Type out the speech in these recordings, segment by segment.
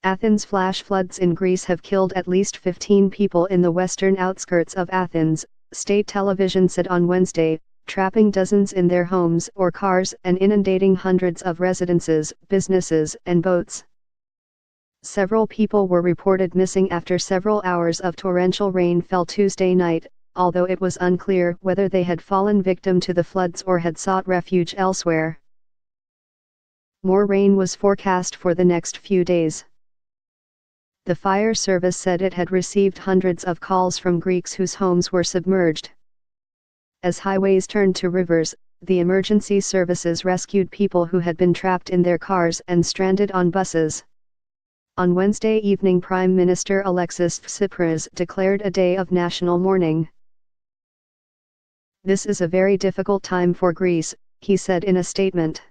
Athens flash floods in Greece have killed at least 15 people in the western outskirts of Athens, state television said on Wednesday, trapping dozens in their homes or cars and inundating hundreds of residences, businesses, and boats. Several people were reported missing after several hours of torrential rain fell Tuesday night, although it was unclear whether they had fallen victim to the floods or had sought refuge elsewhere. More rain was forecast for the next few days. The fire service said it had received hundreds of calls from Greeks whose homes were submerged. As highways turned to rivers, the emergency services rescued people who had been trapped in their cars and stranded on buses. On Wednesday evening, Prime Minister Alexis Tsipras declared a day of national mourning. "This is a very difficult time for Greece," he said in a statement.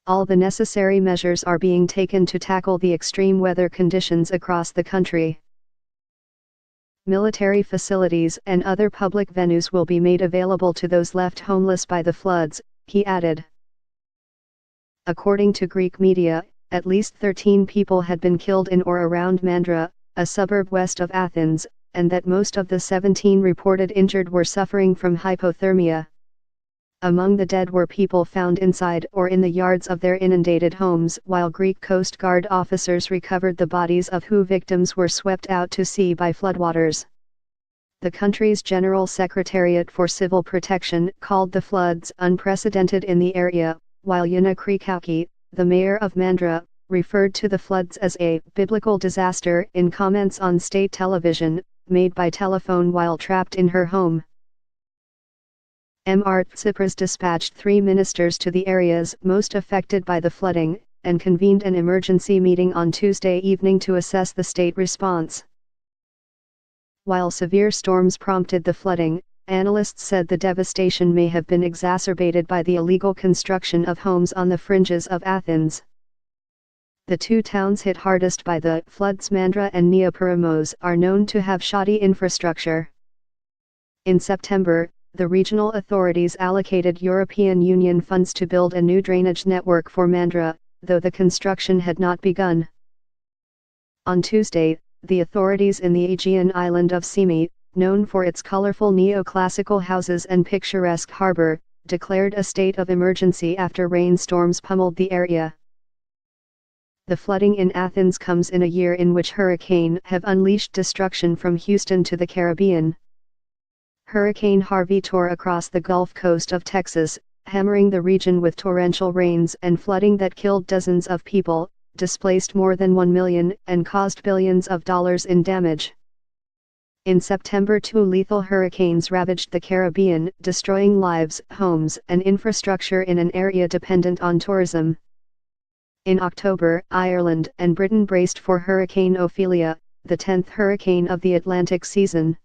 "All the necessary measures are being taken to tackle the extreme weather conditions across the country. Military facilities and other public venues will be made available to those left homeless by the floods," he added. According to Greek media, at least 13 people had been killed in or around Mandra, a suburb west of Athens, and that most of the 17 reported injured were suffering from hypothermia. Among the dead were people found inside or in the yards of their inundated homes, while Greek Coast Guard officers recovered the bodies of whose victims were swept out to sea by floodwaters. The country's General Secretariat for Civil Protection called the floods unprecedented in the area, while Yana Krikauki, the mayor of Mandra, referred to the floods as a biblical disaster in comments on state television, made by telephone while trapped in her home. Mr. Tsipras dispatched 3 ministers to the areas most affected by the flooding, and convened an emergency meeting on Tuesday evening to assess the state response. While severe storms prompted the flooding, analysts said the devastation may have been exacerbated by the illegal construction of homes on the fringes of Athens. The 2 towns hit hardest by the floods, Mandra and Neaporimos, are known to have shoddy infrastructure. In September, the regional authorities allocated European Union funds to build a new drainage network for Mandra, though the construction had not begun. On Tuesday, the authorities in the Aegean island of Symi, known for its colorful neoclassical houses and picturesque harbor, declared a state of emergency after rainstorms pummeled the area. The flooding in Athens comes in a year in which Hurricane have unleashed destruction from Houston to the Caribbean. Hurricane Harvey tore across the Gulf Coast of Texas, hammering the region with torrential rains and flooding that killed dozens of people, displaced more than 1 million, and caused billions of dollars in damage. In September, 2 lethal hurricanes ravaged the Caribbean, destroying lives, homes, and infrastructure in an area dependent on tourism. In October, Ireland and Britain braced for Hurricane Ophelia, the 10th hurricane of the Atlantic season.